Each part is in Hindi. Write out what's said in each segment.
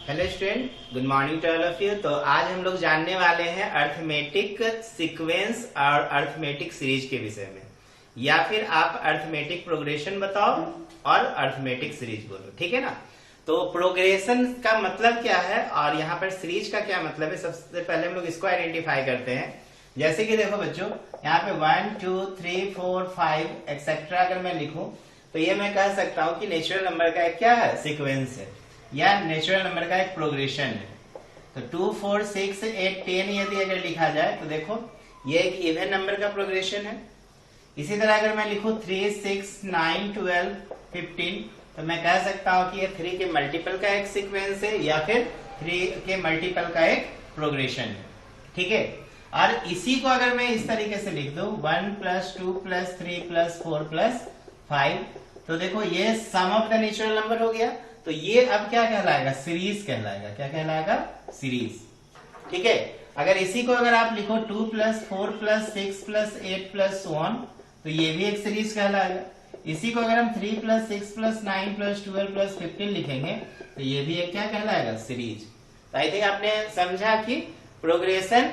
Hello student, good morning to all of you. तो आज हम लोग जानने वाले हैं अर्थमेटिक सीक्वेंस और अर्थमेटिक सीरीज के विषय में, या फिर आप अर्थमेटिक प्रोग्रेशन बताओ और अर्थमेटिक सीरीज बोलो, ठीक है ना। तो प्रोग्रेशन का मतलब क्या है और यहाँ पर सीरीज का क्या मतलब है, सबसे पहले हम लोग इसको आइडेंटिफाई करते हैं। जैसे कि देखो बच्चों, यहाँ पे 1 2 3 4 5 एक्सेट्रा अगर मैं लिखूं तो ये मैं कह सकता हूँ कि नेचुरल नंबर का एक क्या है, सीक्वेंस है, या नेचुरल नंबर का एक प्रोग्रेशन है। तो 2 4 6 8 10 यदि अगर लिखा जाए तो देखो ये एक इवन नंबर का प्रोग्रेशन है। इसी तरह अगर मैं लिखूं 3 6 9 12 15 तो मैं कह सकता हूं कि ये 3 के मल्टीपल का एक सीक्वेंस है या फिर 3 के मल्टीपल का एक प्रोग्रेशन है, ठीक है। और इसी को अगर मैं इस तरीके से लिख दूं 1 + 2 + 3 + 4 + 5 तो देखो ये सम ऑफ द नेचुरल नंबर हो गया। तो ये अब क्या कहलाएगा, सीरीज कहलाएगा। क्या कहलाएगा, सीरीज, ठीक है। अगर इसी को अगर आप लिखो 2 + 4 + 6 + 8 + so on तो ये भी एक सीरीज कहलाएगा। इसी को अगर हम 3 + 6 + 9 + 12 + 15 लिखेंगे तो ये भी एक क्या कहलाएगा, सीरीज। तो आई थिंक आपने समझा कि प्रोग्रेशन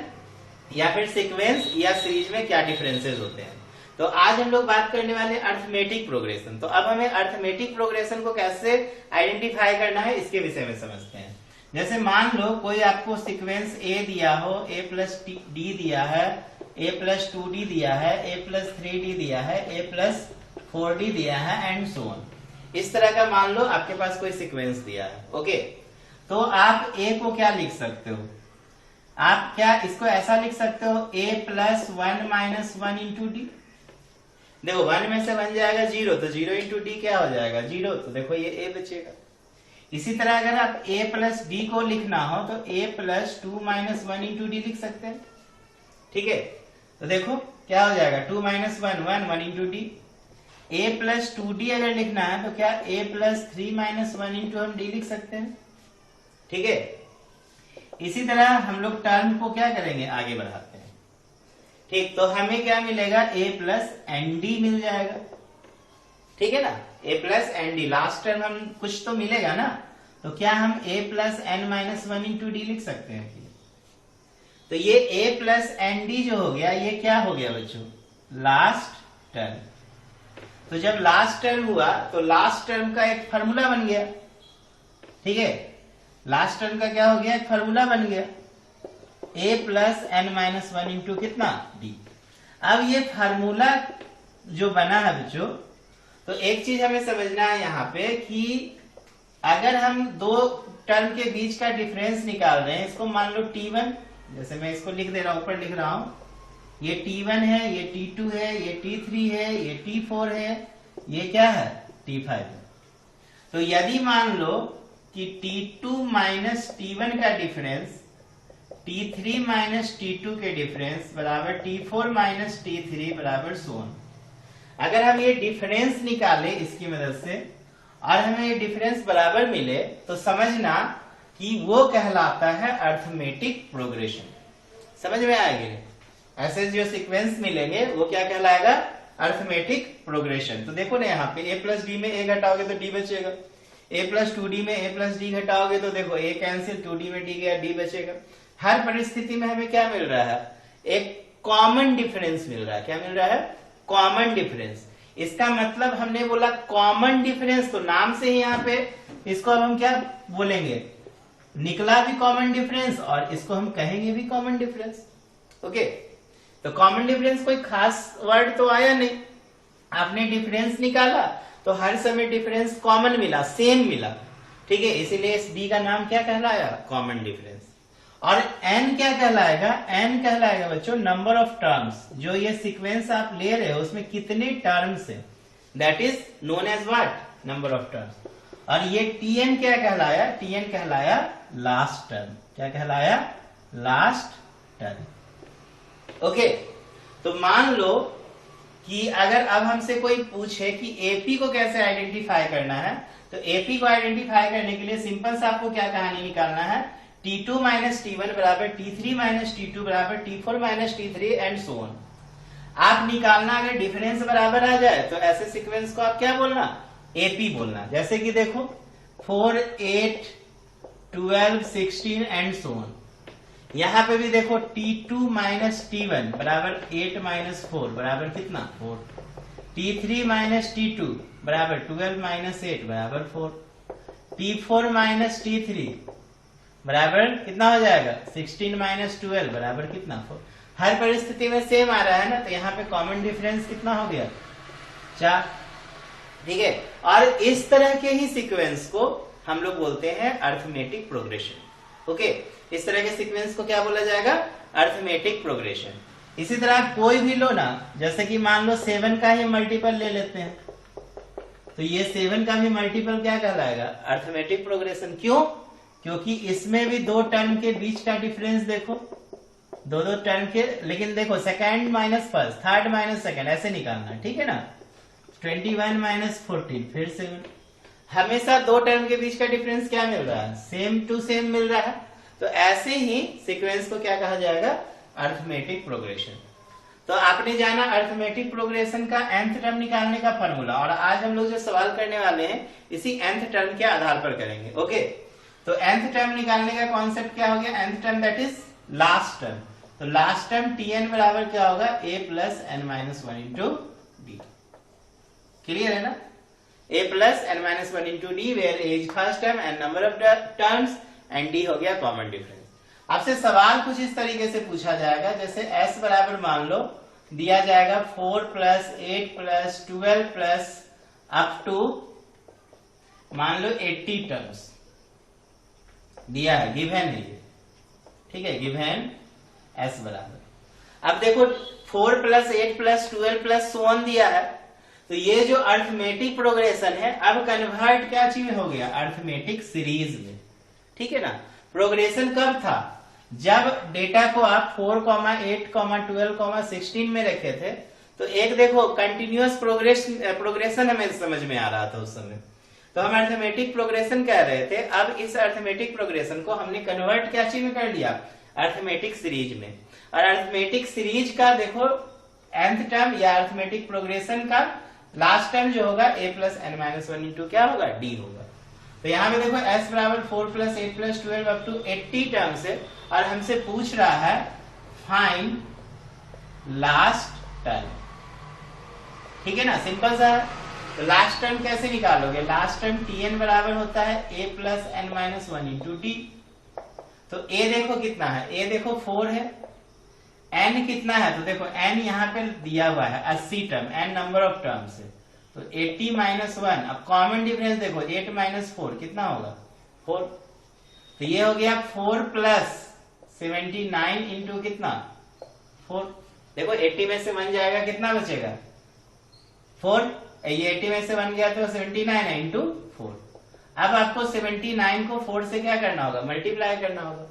या फिर सीक्वेंस या सीरीज में क्या डिफरेंसेस होते हैं। तो आज हम लोग बात करने वाले हैं अर्थमेटिक प्रोग्रेशन। तो अब हमें अर्थमेटिक प्रोग्रेशन को कैसे आइडेंटिफाई करना है इसके विषय में समझते हैं। जैसे मान लो कोई आपको सीक्वेंस ए दिया हो, a + d दिया है, a + 2d दिया है, a + 3d दिया है, a + 4d दिया है एंड सो ऑन। इस तरह का मान लो आपके पास कोई सीक्वेंस दिया है, ओके। तो आप a को क्या लिख सकते हो, आप क्या इसको ऐसा लिख सकते हो a + 1 - 1 × d। देखो 1 में से बन जाएगा 0 तो 0 × d क्या हो जाएगा, 0। तो देखो ये a बचेगा। इसी तरह अगर आप a + d को लिखना हो तो a + 2 - 1 × d लिख सकते हैं, ठीक है। तो देखो क्या हो जाएगा 2 - 1 1 1 × d। a + 2d अगर लिखना है तो क्या a + 3 - 1 × हम d लिख सकते हैं, ठीक है। इसी तरह हम लोग टर्म को क्या करेंगे, आगे बढ़ाते हैं, ठीक। तो हमें क्या मिलेगा, a + nd मिल जाएगा, ठीक है ना। a + nd लास्ट टर्म हम कुछ तो मिलेगा ना। तो क्या हम a + n - 1 × d लिख सकते हैं। तो ये a + nd जो हो गया ये क्या हो गया बच्चों, लास्ट टर्म। तो जब लास्ट टर्म हुआ तो लास्ट टर्म का एक फॉर्मूला बन गया, ठीक है। लास्ट टर्म का क्या हो गया, एक फॉर्मूला बन गया a + n - 1 × कितना, d। अब ये फार्मूला जो बना है बच्चों, तो एक चीज हमें समझना है यहाँ पे कि अगर हम दो टर्म के बीच का डिफरेंस निकाल रहे हैं, इसको मान लो t1, जैसे मैं इसको लिख दे रहा हूं, ऊपर लिख रहा हूं, ये t1 है, ये t2 है, ये t3 है, ये t4 है, ये क्या है, t5 है। तो यदि मान लो कि t2 - t1 का डिफरेंस t3 - t2 के डिफरेंस बराबर t4 - t3 बराबर so on। अगर हम ये डिफरेंस निकाले इसकी मदद से और हमें ये डिफरेंस बराबर मिले तो समझना कि वो कहलाता है अर्थमेटिक प्रोग्रेशन। समझ में आएगी, ऐसे जो सीक्वेंस मिलेंगे वो क्या कहलाएगा, अर्थमेटिक प्रोग्रेशन। तो देखो ना यहाँ पे a + d में a घटाओगे तो d बचेगा, a + 2d में a + d घटाओगे तो देखो a कैंसिल, 2d में d गया, d बचेगा। हर परिस्थिति में हमें क्या मिल रहा है, एक कॉमन डिफरेंस मिल रहा है। क्या मिल रहा है, कॉमन डिफरेंस। इसका मतलब हमने बोला कॉमन डिफरेंस, तो नाम से ही यहाँ पे इसको अब हम क्या बोलेंगे, निकला भी कॉमन डिफरेंस और इसको हम कहेंगे भी कॉमन डिफरेंस, ओके। तो कॉमन डिफरेंस कोई खास वर्ड तो आया नहीं, आपने डिफरेंस निकाला तो हर समय डिफरेंस कॉमन मिला, सेम मिला, ठीक है। इसीलिए इस d का नाम क्या कहलाया, कॉमन डिफरेंस। और n क्या कहलाएगा, n कहलाएगा बच्चों नंबर ऑफ टर्म्स। जो ये सीक्वेंस आप ले रहे हो उसमें कितने टर्म्स है, that is known as what, number of terms. और ये tn क्या कहलाया, tn कहलाया लास्ट टर्म। क्या कहलाया, लास्ट टर्म, ओके। तो मान लो कि अगर अब हमसे कोई पूछे कि एपी को कैसे आइडेंटिफाई करना है, तो एपी को आइडेंटिफाई करने के लिए सिंपल सा आपको क्या कहानी निकालना है, t2 - t1 बराबर t3 - t2 बराबर t4 - t3 and so on. आप निकालना, अगर डिफरेंस बराबर आ जाए तो ऐसे सीक्वेंस को आप क्या बोलना, एपी बोलना। जैसे कि देखो 4 8 12, 16 एंड सो ऑन। यहाँ पे भी देखो T2 माइनस T1 बराबर 8 माइनस 4 बराबर कितना 4। T3 माइनस T2 बराबर 12 माइनस 8 बराबर 4। T4 माइनस T3 बराबर कितना हो जाएगा 16 माइनस 12 बराबर कितना 4। हर परिस्थिति में सेम आ रहा है ना, तो यहाँ पे कॉमन डिफरेंस कितना हो गया 4। ठीक है, और इस तरह के ही सीक्वेंस को हम लोग बोलते हैं अर्थमेटिक प्रोग्रेशन। ओके, इस तरह के सीक्वेंस को क्या बोला जाएगा अर्थमेटिक प्रोग्रेशन। इसी तरह कोई भी लो ना, जैसे कि मान लो 7 का ही मल्टीपल ले लेते हैं, तो ये 7 का भी मल्टीपल क्या कहलाएगा अर्थमेटिक प्रोग्रेशन। क्यों? क्योंकि इसमें भी दो टर्म के बीच का डिफरेंस देखो, दो टर्म के, लेकिन देखो second minus first, third minus second, ऐसे निकालना, ठीक है ना। 21 माइनस 14 फिर 7, हमेशा दो टर्म के बीच का डिफरेंस क्या मिल रहा है सेम टू सेम मिल रहा है। तो ऐसे ही सीक्वेंस को क्या कहा जाएगा अर्थमेटिक प्रोग्रेशन। तो आपने जाना अर्थमेटिक प्रोग्रेशन का nth टर्म निकालने का फॉर्मूला, और आज हम लोग जो सवाल करने वाले हैं इसी nth टर्म के आधार पर करेंगे। ओके, तो nth टर्म निकालने का कॉन्सेप्ट क्या हो गया, nth term that is last term. तो लास्ट टर्म Tn बराबर क्या होगा a plus n minus 1 into D. Clear है ना, a plus n minus 1 into D, where a is first term and number of terms and d हो गया कॉमन डिफरेंस। आपसे सवाल कुछ इस तरीके से पूछा जाएगा, जैसे s बराबर मान लो दिया जाएगा 4 plus 8 plus 12 plus up to मान लो 80 टर्म्स दिया है, गिवन है ये, ठीक है, गिवन s बराबर। अब देखो 4 plus 8 plus 12 plus so on दिया है, तो ये जो अर्थमेटिक प्रोग्रेशन है अब कन्वर्ट क्या चीज हो गया अर्थमेटिक सीरीज में। ठीक है ना, प्रोग्रेशन कब था जब डेटा को आप 4, 8, 12, 16 में रखे थे, तो एक देखो कंटिन्यूअस प्रोग्रेशन हमें समझ में आ रहा था उस समय, तो हम अर्थमेटिक प्रोग्रेशन कह रहे थे। अब इस अर्थमेटिक प्रोग्रेशन को हमने कन्वर्ट क्या चीज में कर लिया अर्थमेटिक सीरीज में। और अर्थमेटिक सीरीज का देखो nth टर्म या अर्थमेटिक प्रोग्रेशन का लास्ट टर्म जो होगा a plus n minus 1 into क्या होगा d होगा। तो यहाँ पे देखो s बराबर 4 plus 8 plus 12 up to 80 term से, और हमसे पूछ रहा है फाइंड लास्ट टर्म। ठीक है ना, सिंपल सा है। तो लास्ट टर्म कैसे निकालोगे, लास्ट टर्म Tn बराबर होता है a plus n minus 1 into D. तो a देखो कितना है, a देखो 4 है, n कितना है, तो देखो n यहाँ पे दिया हुआ है 80 term, n number of terms है, तो 80 माइनस 1। अब कॉमन डिफरेंस देखो 8 माइनस 4 कितना होगा 4, तो ये हो गया 4 प्लस 79 इंटू कितना 4। देखो 80 में से 1 जाएगा कितना बचेगा 4, ये 80 में से 1 गया तो 79 है इंटू 4। अब आपको 79 को 4 से क्या करना होगा मल्टीप्लाई करना होगा,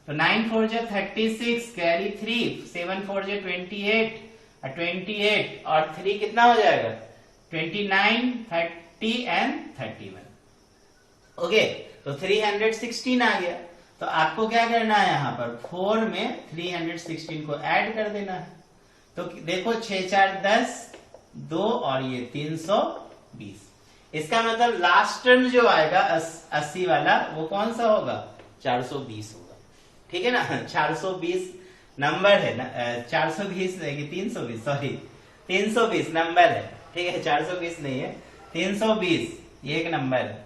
तो 9 4 जो 36 कैरी 3, 7 4 जो 28 और 3 कितना हो जाएगा 29, 30 एंड 31। ओके, तो 316 आ गया। तो आपको क्या करना है यहाँ पर 4 में 316 को ऐड कर देना है। तो देखो 6 4 10, 2 और ये 320। इसका मतलब लास्ट टर्म जो आएगा 80 वाला वो कौन सा होगा 420 होगा। ठीक है ना, 420 नंबर है ना, 420 नहीं 320, सॉरी 320 नंबर है। ठीक है, 420 नहीं है 320 ये एक नंबर है।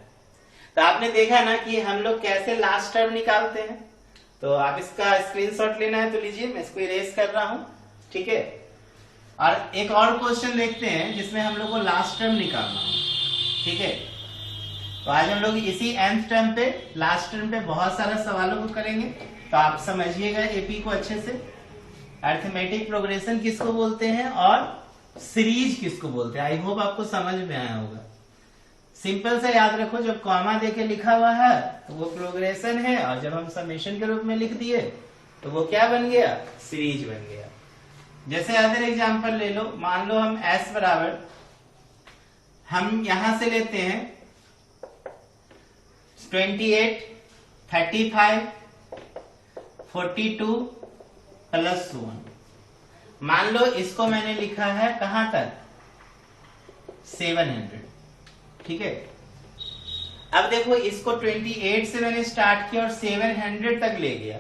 तो आपने देखा ना कि हम लोग कैसे लास्ट टर्म निकालते हैं। तो आप इसका स्क्रीनशॉट लेना है तो लीजिए, मैं इसको इरेज कर रहा हूं। ठीक है, और एक और क्वेश्चन देखते हैं जिसमें हम लोग को लास्ट टर्म निकालना है। ठीक है, तो आज हम लोग इसी nth टर्म पे लास्ट टर्म पे बहुत सारा सवालों को करेंगे, तो आप समझिएगा एपी को अच्छे से। अर्थमेटिक प्रोग्रेशन किसको बोलते हैं और सीरीज किसको बोलते हैं, आई होप आपको समझ में आया होगा। सिंपल से याद रखो, जब कॉमा देके लिखा हुआ है तो वो प्रोग्रेशन है, और जब हम समेशन के रूप में लिख दिए तो वो क्या बन गया सीरीज बन गया। जैसे अदर एग्जांपल ले लो, मान लो हम s बराबर हम यहां से लेते हैं 28, 35, 42 प्लस 1। मान लो इसको मैंने लिखा है कहां तक 700। ठीक है, अब देखो इसको 28 से मैंने स्टार्ट किया और 700 तक ले गया।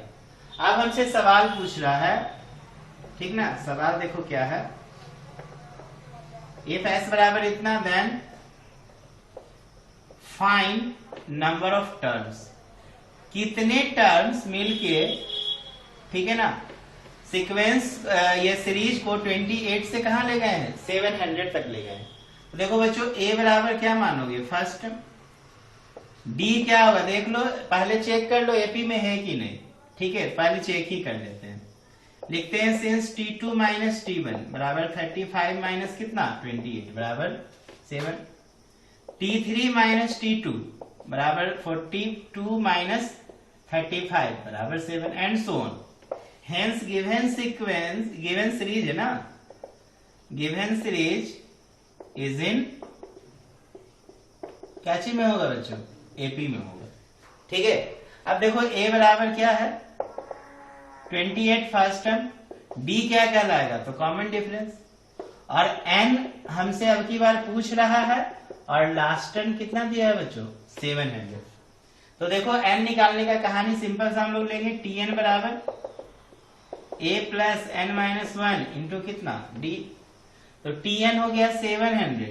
अब हमसे सवाल पूछ रहा है, ठीक ना, सवाल देखो क्या है, इफ s बराबर इतना then find number of terms, कितने टर्म्स मिलके, ठीक है ना, सीक्वेंस ये सीरीज को 28 से कहां ले गए हैं, 700 तक ले गए हैं। तो देखो बच्चों a बराबर क्या मानोगे, फर्स्ट d क्या होगा देख लो, पहले चेक कर लो एपी में है कि नहीं, ठीक है, पहले चेक ही कर लेते हैं। लिखते हैं सिंस t2 माइनस t1 बराबर 35 माइनस कितना 28 बराबर 7, t3 माइनस t2 बराबर 42 माइनस 35 बराबर 7 and so on. Hence given sequence, given series है ना, गिवन सीरीज इज इन क्या चीज में होगा बच्चों, एपी में होगा, ठीक है। अब देखो a बराबर क्या है 28 फर्स्ट टर्म, d क्या कहलाएगा, तो कॉमन डिफरेंस, और n हमसे अब की बार पूछ रहा है और लास्ट टर्म कितना दिया है बच्चों 700। तो देखो n निकालने का कहानी सिंपल सा हम लोग लेंगे, tn बराबर a plus n minus 1 into कितना d, तो tn हो गया 700,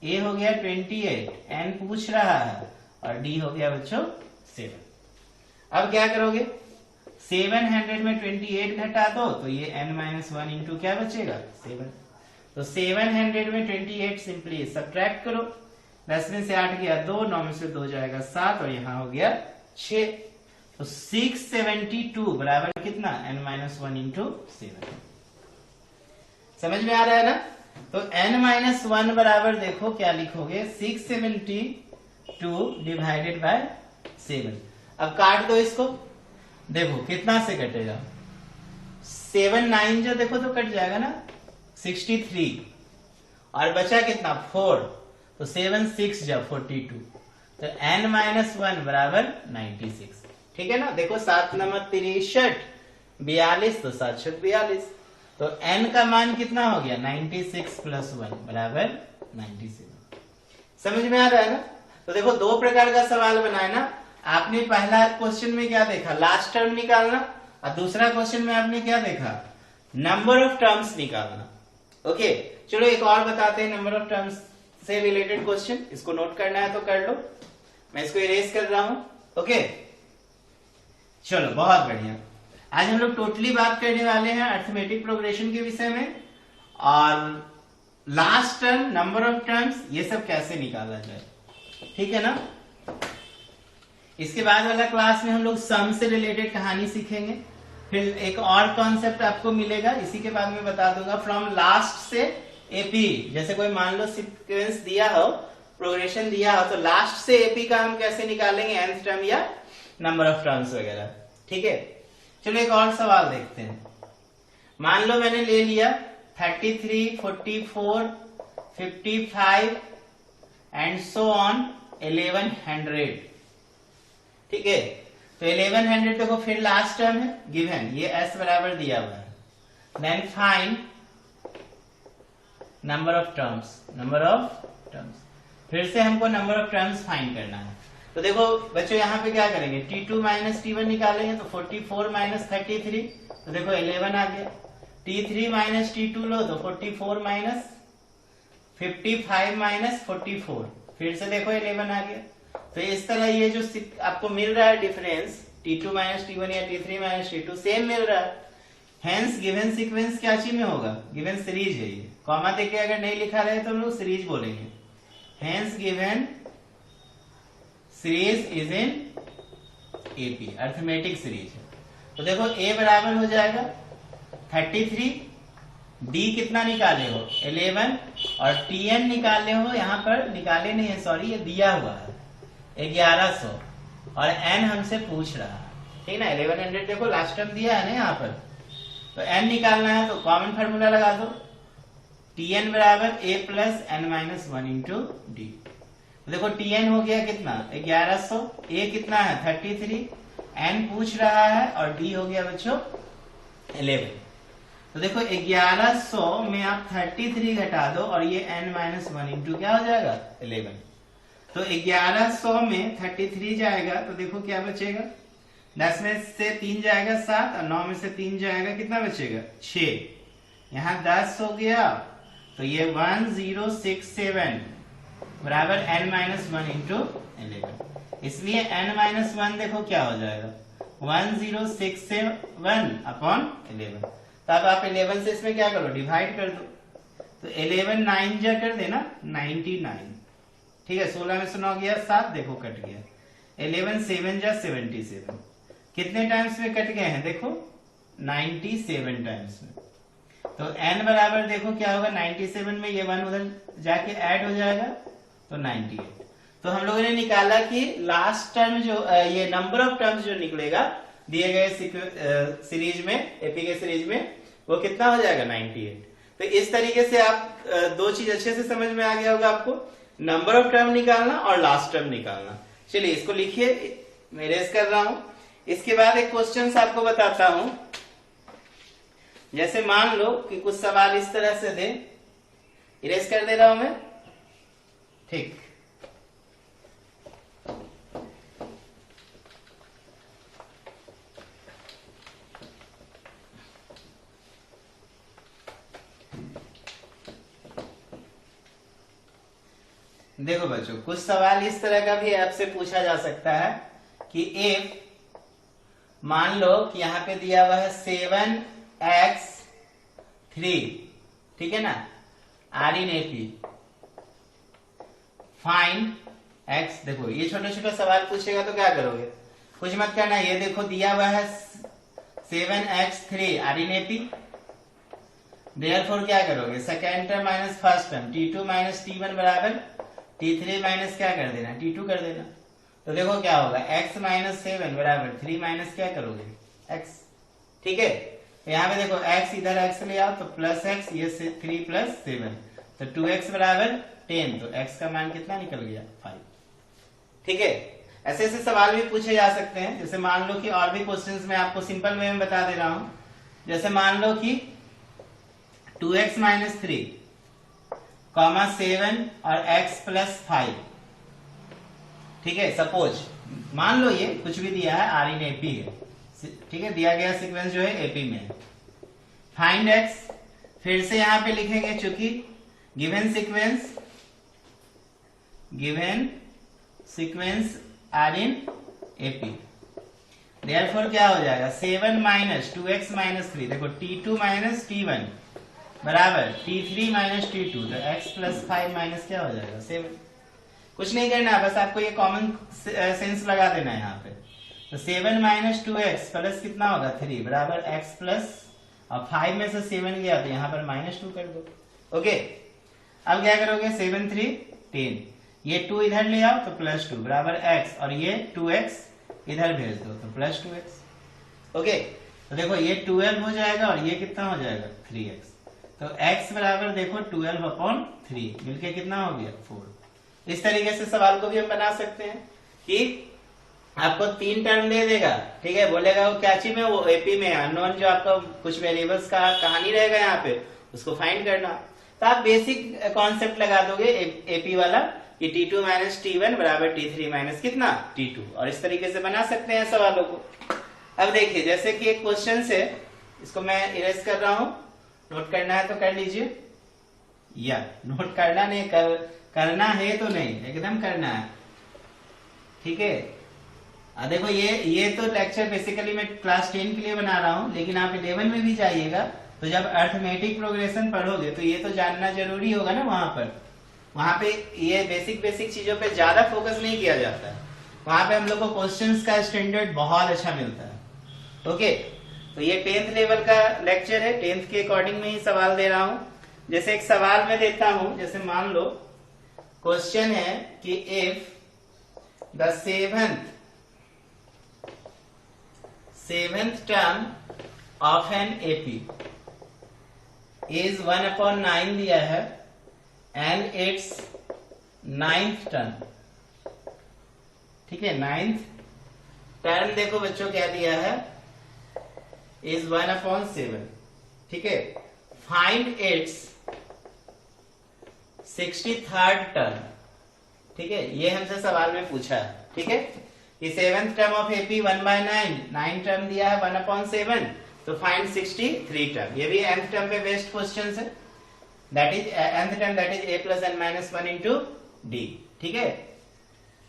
a हो गया 28, n पूछ रहा है और d हो गया बच्चों 7। अब क्या करोगे, 700 में 28 घटा दो तो ये n माइनस 1 इंटू क्या बचेगा 7, तो 700 में 28 सिंपली सब्ट्रैक्ट करो, 10 में से 8 गया 2, 9 में से 2 जाएगा 7 और यहाँ हो गया 6, तो 672 बराबर कितना n माइनस 1 इंटू 7। समझ में आ रहा है ना, तो n माइनस 1 बराबर देखो क्या लिखोगे 672 डिवाइडेड बाय 7। अब काट दो इसको, देखो कितना से कटेगा, 7 9 जो देखो तो कट जाएगा ना 63 और बचा कितना 4, तो 7 6 जा 42, तो n माइनस 1 बराबर 96, ठीक है ना। देखो 7 नंबर 63 42, तो 7 42, तो n का मान कितना हो गया 96 प्लस 1 बराबर 97। समझ में आ रहा है ना। तो देखो दो प्रकार का सवाल बनाए ना, आपने पहला क्वेश्चन में क्या देखा, लास्ट टर्म निकालना, और दूसरा क्वेश्चन में आपने क्या देखा, नंबर ऑफ टर्म्स निकालना। ओके चलो एक और बताते हैं नंबर ऑफ टर्म्स से रिलेटेड क्वेश्चन, इसको नोट करना है तो कर लो, मैं इसको इरेज कर रहा हूं। ओके चलो बहुत बढ़िया, आज हम लोग टोटली बात करने वाले हैं अर्थमेटिक प्रोग्रेशन के विषय में, और last term, number of terms, ये सब कैसे निकाला जाए, ठीक है ना। इसके बाद वाला क्लास में हम लोग सम से रिलेटेड कहानी सीखेंगे, फिर एक और कॉन्सेप्ट आपको मिलेगा, इसी के बाद मैं बता दूंगा फ्रॉम लास्ट से एपी। जैसे कोई मान लो सीक्वेंस दिया हो, प्रोग्रेशन दिया हो, तो लास्ट से एपी का हम कैसे निकालेंगे, nth टर्म या नंबर ऑफ टर्म्स वगैरह, ठीक है। चलो एक और सवाल देखते हैं, मान लो मैंने ले लिया 33 44 55 एंड सो ऑन 1100, ठीक है। तो 1100 देखो फिर लास्ट टर्म है गिवन, ये s बराबर दिया हुआ है, then find number of terms, number of terms, फिर से हमको नंबर ऑफ टर्म्स फाइंड करना है। तो देखो बच्चों यहाँ पे क्या करेंगे, t2 माइनस t1 निकालेंगे, तो 44 माइनस 33, तो देखो 11 आ गया, t3 माइनस t2 लो तो 44 माइनस 55 माइनस 44, फिर से देखो 11 आ गया। तो इस तरह ये जो आपको मिल रहा है डिफरेंस, t2 माइनस t1 या t3 माइनस t2 सेम मिल रहा है, हेंस गिवन सीक्वेंस क्या चीज में होगा, गिवन सीरीज है ये, कॉमा देके अगर नहीं लिखा रहे तो हम लोग सीरीज बोलेंगे, hence given series is in AP, arithmetic series है। तो देखो a बराबर हो जाएगा 33, d कितना निकाले हो 11, और tn निकाले हो, यहाँ पर निकाले नहीं है सॉरी, ये दिया हुआ है 1100, और n हमसे पूछ रहा है, ठीक ना। 1100 देखो लास्ट टर्म दिया है ना यहाँ पर, तो n निकालना है, तो कॉमन फार्मूला लगा दो, tn बराबर a plus n minus 1 into D. देखो tn हो गया कितना 1100, a कितना है 33, n पूछ रहा है, और d हो गया बच्चों 11। तो देखो 1100 में आप 33 घटा दो और ये n माइनस 1 इंटू क्या हो जाएगा 11। तो 1100 में 33 जाएगा तो देखो क्या बचेगा, 10 में से 3 जाएगा 7 और 9 में से 3 जाएगा कितना बचेगा 6। यहाँ 10 हो गया तो ये 1067 बराबर n-1 इंटू 11, इसलिए n-1 देखो क्या हो जाएगा 1067 अपॉन 11। तो अब आप 11 से इसमें क्या करो, डिवाइड कर दो, तो 11 9 जा कर देना 99, ठीक है। 16 में से 9 गया 7, देखो कट गया, 11 7 जा 77, कितने टाइम्स में कट गए हैं देखो 97 टाइम्स में। तो n बराबर देखो क्या होगा 97 में ये 1 उधर जाके ऐड हो जाएगा तो 98। तो हम लोगों ने निकाला कि लास्ट टर्म जो ये नंबर ऑफ टर्म्स जो निकलेगा दिए गए सीरीज में, एपी के सीरीज में, वो कितना हो जाएगा 98। तो इस तरीके से आप दो चीज अच्छे से समझ में आ गया होगा आपको, नंबर ऑफ टर्म निकालना और लास्ट टर्म निकालना। चलिए इसको लिखिए, मैं इरेज कर रहा हूं। इसके बाद एक क्वेश्चन आपको बताता हूं। जैसे मान लो कि कुछ सवाल इस तरह से दे, इरेज कर दे रहा हूं मैं, ठीक। देखो बच्चों, कुछ सवाल इस तरह का भी आपसे पूछा जा सकता है कि इफ मान लो कि यहां पे दिया हुआ है 7x3, ठीक है ना, are in AP, find x। देखो ये छोटा छोटा सवाल पूछेगा तो क्या करोगे, कुछ मत करना। ये देखो दिया हुआ है 7x3 are in AP, therefore क्या करोगे, second term minus first term, t2 minus t1 बराबर t3 माइनस क्या कर देना, t2 कर देना। तो देखो क्या होगा, x माइनस 7 बराबर 3 माइनस क्या करोगे x, ठीक है। तो यहाँ पे देखो x इधर x ले आओ तो प्लस x, ये 3 प्लस 7 तो 2x बराबर 10, तो x का मान कितना निकल गया 5, ठीक है। ऐसे ऐसे सवाल भी पूछे जा सकते हैं। जैसे मान लो कि और भी क्वेश्चंस में आपको सिंपल वे में बता दे रहा हूं। जैसे मान लो कि 2x माइनस 3 कॉमा 7 और x प्लस 5, ठीक है। सपोज मान लो ये कुछ भी दिया है, आर इन एपी है, ठीक है, दिया गया सीक्वेंस जो है एपी में है। फाइंड x, फिर से यहां पे लिखेंगे चूंकि given sequence are in AP, therefore क्या हो जाएगा 7 माइनस 2x माइनस 3, देखो t2 माइनस t1 बराबर t3 माइनस t2, तो x प्लस 5 माइनस क्या हो जाएगा 7। कुछ नहीं करना, बस आपको ये कॉमन सेंस लगा देना है यहाँ पे। तो 7 माइनस 2x प्लस कितना होगा 3 बराबर x प्लस, और 5 में से 7 गया तो यहाँ पर -2 कर दो, ओके। अब क्या करोगे 7 3 10, ये 2 इधर ले आओ तो +2 बराबर x, और ये 2x इधर भेज दो तो +2x, ओके। तो देखो ये 12 हो जाएगा और ये कितना हो जाएगा 3x, तो x बराबर देखो 12/3 मिलके कितना हो गया 4। इस तरीके से सवाल को भी हम बना सकते हैं कि आपको 3 टर्म दे देगा, ठीक है, बोलेगा वो क्या चीज में, वो एपी में अननोन जो आपका कुछ वेरिएबल्स का कहानी रहेगा यहाँ पे, उसको फाइंड करना। तो आप बेसिक कॉन्सेप्ट लगा दोगे एपी वाला कि t2 माइनस t1 बराबर t3 माइनस कितना t2, और इस तरीके से बना सकते हैं सवालों को। अब देखिए जैसे कि एक क्वेश्चन से, इसको मैं इरेज कर रहा हूं, नोट करना है तो कर लीजिए, या नोट करना नहीं करना है तो नहीं, एकदम करना है, ठीक है। देखो ये तो लेक्चर बेसिकली मैं क्लास 10 के लिए बना रहा हूं, लेकिन आप 11 में भी जाइएगा तो जब अर्थमेटिक प्रोग्रेशन पढ़ोगे तो ये तो जानना जरूरी होगा ना। वहां पे ये बेसिक चीजों पे ज्यादा फोकस नहीं किया जाता है, वहां पे हम लोग को क्वेश्चंस का स्टैंडर्ड बहुत अच्छा मिलता है, ओके। तो ये 10th लेवल का लेक्चर है, 10th के अकॉर्डिंग में ही सवाल दे रहा हूं। जैसे एक सवाल मैं देता हूं, जैसे मान लो क्वेश्चन है कि if the seventh term of an AP is 1/9 दिया है एंड इट्स 9th टर्म, ठीक है, 9th टर्म देखो बच्चों क्या दिया है इज 1/7, ठीक है। फाइंड इट्स 63rd टर्म, ठीक है, ये हमसे सवाल में पूछा है। ठीक है, ये 7th term of AP 1/9, 9 term दिया है 1/7, तो फाइंड 63 टर्म। ये भी nth टर्म पे बेस्ड क्वेश्चन है, that is nth term, that is a + n - 1 into D. ठीक है,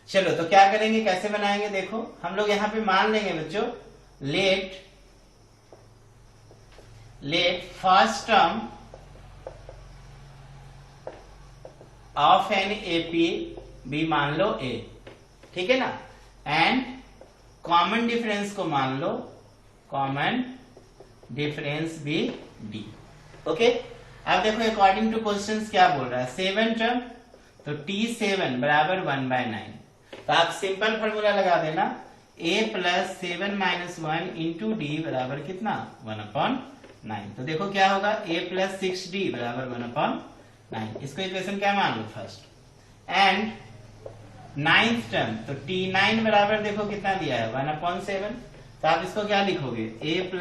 चलो तो क्या करेंगे, कैसे बनाएंगे, देखो हम लोग यहाँ पे मान लेंगे बच्चों, let first term of an AP be मान लो a, ठीक है ना, एंड कॉमन डिफरेंस को मान लो, कॉमन डिफरेंस भी d। ओके, अब देखो अकॉर्डिंग टू क्वेश्चंस क्या बोल रहा है, 7 टर्म, तो T7 बराबर 1/9, तो आप सिंपल फॉर्मूला लगा देना, a + 7 - 1 इंटू डी बराबर कितना, 1/9। तो देखो क्या होगा, a + 6d बराबर 1/9। इसको इक्वेशन क्या मान लो फर्स्ट, एंड 9th टर्म, तो T9 बराबर देखो कितना दिया है, 1/7, तो आप इसको क्या लिखोगे, a +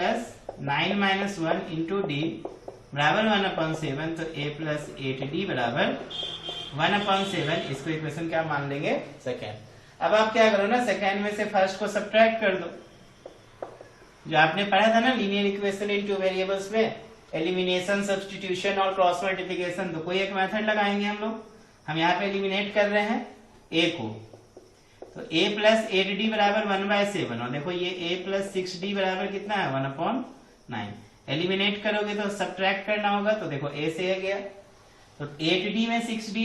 9 - 1 इंटू डी बराबर 1/7, तो a + 8d बराबर 1/7। इसको इक्वेशन क्या मान लेंगे, सेकेंड। अब आप क्या करो ना, सेकेंड में से फर्स्ट को सब्ट्रैक्ट कर दो, जो आपने पढ़ा था ना linear equation in two variables में, एलिमिनेशन, सब्स्टिट्यूशन और क्रॉस मल्टीप्लिकेशन। तो कोई एक मेथड लगाएंगे हम लोग, हम यहाँ पे एलिमिनेट कर रहे हैं a को, तो a + 8d बराबर 1/7, और देखो ये a + 6d बराबर कितना है, 1/9। एलिमिनेट करोगे तो सब्ट्रैक्ट करना होगा, तो देखो a से a गया, तो 8d में 6d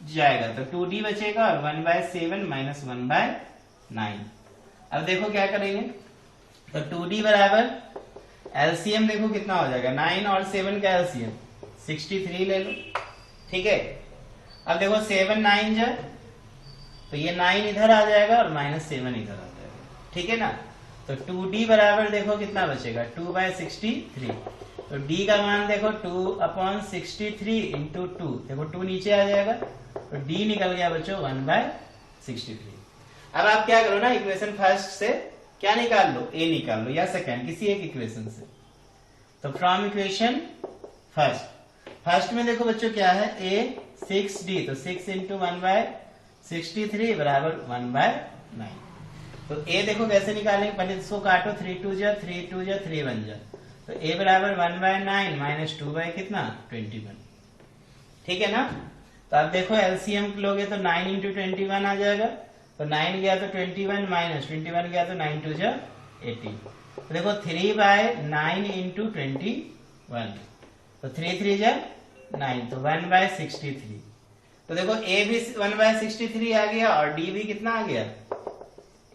जाएगा, तो 2d बचेगा, और 1/7 - 1/9। अब देखो क्या करेंगे, तो 2d बराबर एलसीएम देखो कितना हो जाएगा, 9 और 7 का एलसीएम 63 ले लो। ठीक है, अब देखो 7 9 जा, तो ये 9 इधर आ जाएगा और -7 इधर आ जाएगा। ठीक है ना, तो 2d बराबर देखो कितना बचेगा, 2/63। तो d का मान देखो 2/63 इंटू 2, देखो 2 नीचे आ जाएगा, तो d निकल गया बच्चों 1/63। अब आप क्या करो ना, इक्वेशन फर्स्ट से क्या निकाल लो, a निकाल लो, या सेकेंड, किसी एक इक्वेशन से। तो फ्रॉम इक्वेशन फर्स्ट में देखो बच्चों क्या है, a 6d, तो 6 इंटू 1/63 बराबर 1/9। तो a देखो कैसे निकालेंगे, पहले इसको काटो, 3 2 जा, 3 2 जा, 3 1 जा, तो a बराबर 1/9 - 2 कितना, 21। ठीक है ना, तो अब देखो एलसीएम लोगे तो 9 इंटू 21 आ जाएगा, तो 9 गया तो 21 - 21 गया तो 9 2 जा 18। तो देखो 3/9 इंटू 21, तो 3 3 जा 9, तो 1/63। तो देखो a भी 1/63 आ गया, और d भी कितना आ गया,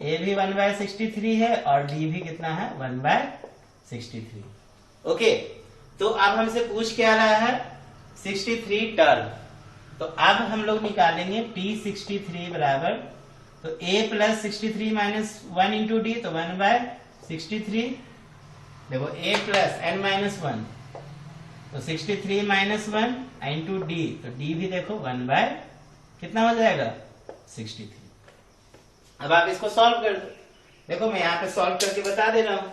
a भी 1/63 है, और d भी कितना है, 1/63। ओके, तो अब हमसे पूछ क्या रहा है, 63 टर्म। तो अब हम लोग निकालेंगे T63 बराबर, तो a + 63 - 1 इंटू डी, तो 1/63। देखो a + n - 1, तो 63 - 1 इंटू डी, तो d भी देखो 1/ कितना हो जाएगा, 63। अब आप इसको सॉल्व कर दो, देखो मैं यहाँ पे सॉल्व करके बता दे रहा हूं,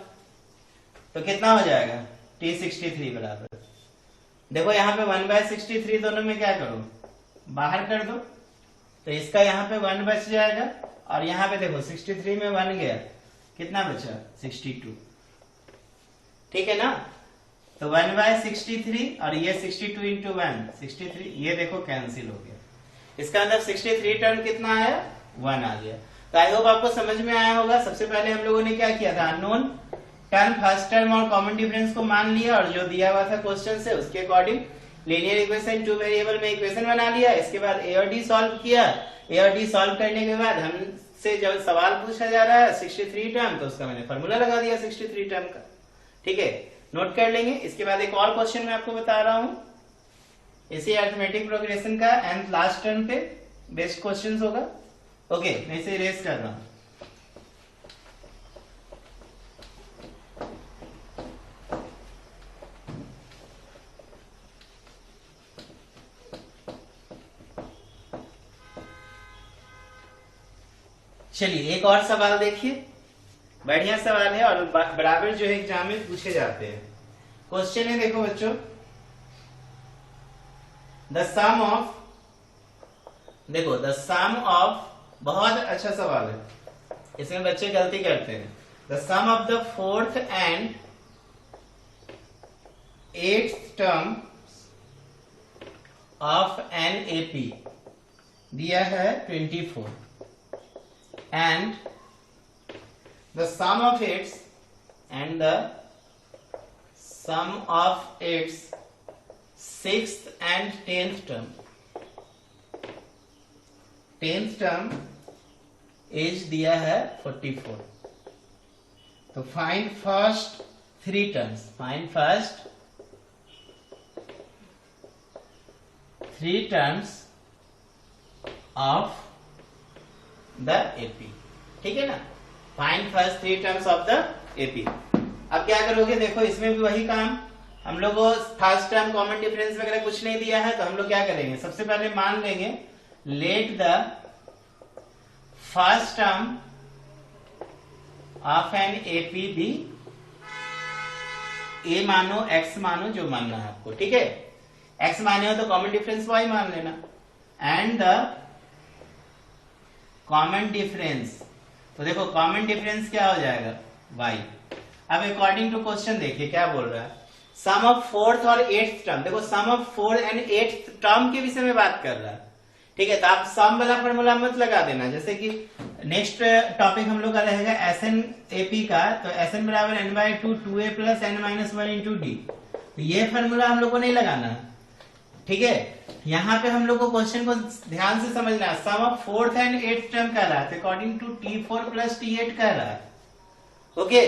तो कितना हो जाएगा, T63 बराबर, देखो यहाँ पे 1/63 दोनों में क्या करो, बाहर कर दो, तो इसका यहाँ पे 1 बच जाएगा, और यहाँ पे देखो 63 में 1 गया, कितना बचा, 62। ठीक है ना, तो 1/63, और ये 62 इंटू 1 63, ये देखो कैंसिल हो गया, इसका मतलब 63 टर्म कितना आया, 1 आ गया। तो आई होप आपको समझ में आया होगा। सबसे पहले हम लोगों ने क्या किया था, अननोन टर्म, फर्स्ट टर्म और कॉमन डिफरेंस को मान लिया, और जो दिया हुआ था क्वेश्चन से उसके according linear equation two variable में इक्वेशन बना लिया। इसके बाद ए और डी सॉल्व किया, ए और डी सॉल्व करने के बाद हमसे जब सवाल पूछा जा रहा है 63 टर्म, तो उसका मैंने फॉर्मूला लगा दिया 63 टर्म का। ठीक है, नोट कर लेंगे। इसके बाद एक और क्वेश्चन मैं आपको बता रहा हूं, इसी अरिथमेटिक प्रोग्रेशन का एंड लास्ट टर्म पे बेस्ट क्वेश्चन होगा। ओके, मैं इसे इरेज कर रहा हूं। चलिए एक और सवाल देखिए, बढ़िया सवाल है और बराबर जो है एग्जाम में पूछे जाते हैं। क्वेश्चन है देखो बच्चों, द सम ऑफ देखो द सम ऑफ, बहुत अच्छा सवाल है, इसमें बच्चे गलती करते हैं। The sum of the fourth and eighth term of an AP दिया है 24 and the sum of its and the sum of its 6th and 10th term. 10th term is दिया है 44. तो find first 3 terms. Find first 3 terms of the AP. ठीक है ना? Find first 3 terms of the AP. अब क्या करोगे, देखो इसमें भी वही काम, हम लोग को फर्स्ट टर्म कॉमन डिफरेंस वगैरह कुछ नहीं दिया है, तो हम लोग क्या करेंगे, सबसे पहले मान लेंगे let the first term of an AP be, a मानो एक्स मानो जो मानना है आपको, ठीक है। एक्स माने हो तो कॉमन डिफरेंस वाई मान लेना, एंड द कॉमन डिफरेंस, तो देखो कॉमन डिफरेंस क्या हो जाएगा, y। अब अकॉर्डिंग टू क्वेश्चन देखिए क्या बोल रहा है, सम ऑफ फोर्थ और एट्थ टर्म, देखो sum of fourth and eighth term के विषय में बात कर रहा है, ठीक है। तो आप सम वाला फॉर्मूला मत लगा देना, जैसे कि नेक्स्ट टॉपिक हम लोग का रहेगा एसएन एपी का, तो एसएन बराबर N by two 2a plus N minus 1 into D, तो ये फॉर्मूला हम लोग को नहीं लगाना, ठीक है। यहाँ पे हम लोग को क्वेश्चन को ध्यान से समझना है, sum of fourth and eighth term कह रहा है, according to T4 plus T8 कह रहा है, ओके।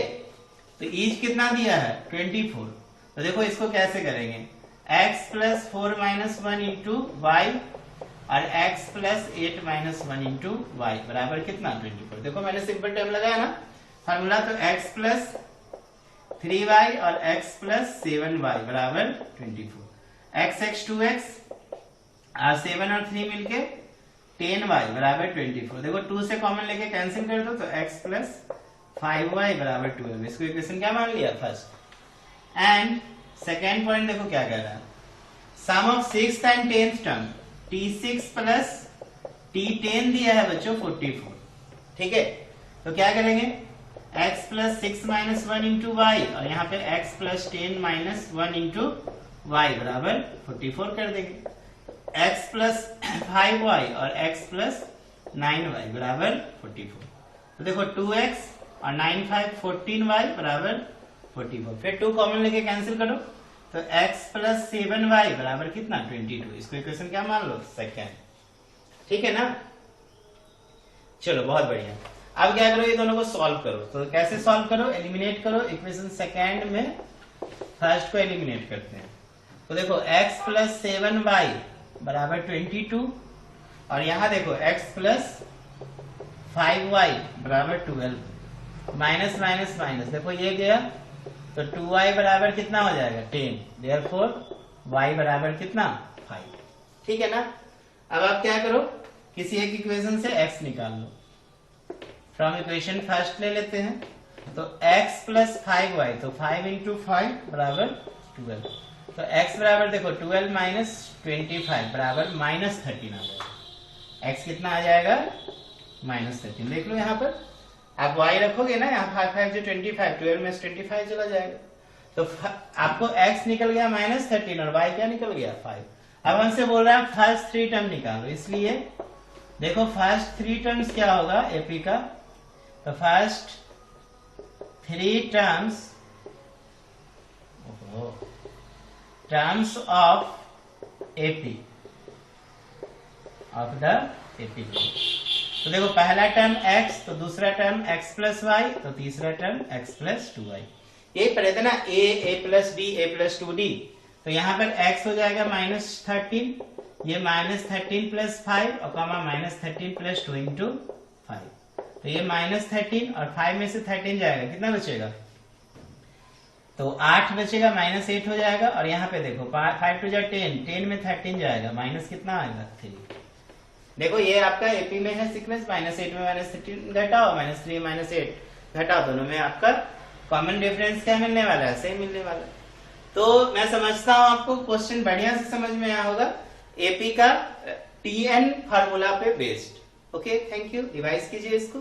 तो ईच कितना दिया है 24, तो देखो इसको कैसे करेंगे, x plus 4 minus 1 into Y और x plus 8 minus 1 into Y बराबर कितना 24। देखो मैंने सिंपल टर्म लगाया ना फॉर्मूला, तो x प्लस 3y और x प्लस 7y बराबर 24, x 2x और 7 और 3 मिलके 10y बराबर 24। देखो 2 से कॉमन लेके कैंसिल कर दो, तो x प्लस 5y बराबर 12, इसको इक्वेशन क्या मान लिया फर्स्ट। एंड सेकेंड पॉइंट देखो क्या कह रहा है, sum of 6th and 10th term, T6 plus T10 दिया है बच्चों 44, ठीक है। तो क्या करेंगे, x plus 6 minus 1 into Y और यहाँ पे x plus 10 minus 1 into Y बराबर 44 कर देंगे, x प्लस 5y और x प्लस 9y बराबर 44। तो देखो 2x और 9 5 14y बराबर 44, फिर 2 कॉमन लेके कैंसिल करो, तो x प्लस 7y बराबर कितना 22, इसको इक्वेशन क्या मान लो सेकेंड, ठीक है ना। चलो बहुत बढ़िया। अब क्या करो, ये दोनों को सॉल्व करो, तो कैसे सॉल्व करो, एलिमिनेट करो, इक्वेशन सेकेंड में फर्स्ट को एलिमिनेट करते हैं, तो देखो x प्लस 7y बराबर 22 और यहां देखो x प्लस 5y बराबर 12, माइनस माइनस माइनस, देखो ये गया तो 2y बराबर कितना हो जाएगा 10, देयरफॉर y बराबर कितना 5, ठीक है ना। अब आप क्या करो, किसी एक इक्वेशन से x निकाल लो, फ्रॉम इक्वेशन फर्स्ट ले लेते हैं, तो x प्लस 5y, तो 5 इंटू 5 बराबर 12, तो x बराबर देखो 12 माइनस 25 बराबर माइनस 13 आ जाएगा, x कितना आ जाएगा माइनस 13, देख लो यहाँ पर आप y रखोगे ना, यहाँ 5 5 जो 25, 12 में 25 चला जाएगा, तो आपको x निकल गया माइनस 13 और y क्या निकल गया 5। अब हमसे बोल रहा है फर्स्ट 3 टर्म निकालो, इसलिए देखो फर्स्ट 3 टर्म्स क्या होगा एपी का, तो first 3 terms of AP of the AP, तो देखो पहला टर्म x, तो दूसरा टर्म x प्लस वाई, तो तीसरा टर्म x प्लस 2y, ये पढ़े थे ना a plus D a plus 2d, तो यहाँ पर x हो जाएगा माइनस 13, ये माइनस 13 प्लस 5 और कॉमा माइनस 13 प्लस 2 इंटू 5, तो ये माइनस 13 और 5 में से 13 जाएगा, कितना बचेगा, तो 8 बचेगा, माइनस 8 हो जाएगा, और यहाँ पे देखो 5 टू जा 10, 10 में 13 जाएगा, माइनस कितना आएगा 3। देखो ये आपका एपी में है सीक्वेंस, माइनस 8 में माइनस 13 घटाओ, माइनस 3 माइनस 8 घटाओ, दोनों में आपका कॉमन डिफरेंस क्या मिलने वाला है, सेम मिलने वाला है। तो मैं समझता हूँ आपको क्वेश्चन बढ़िया से समझ में आया होगा। एपी का TN फार्मूला पे based. Okay, thank you, revise कीजिए इसको।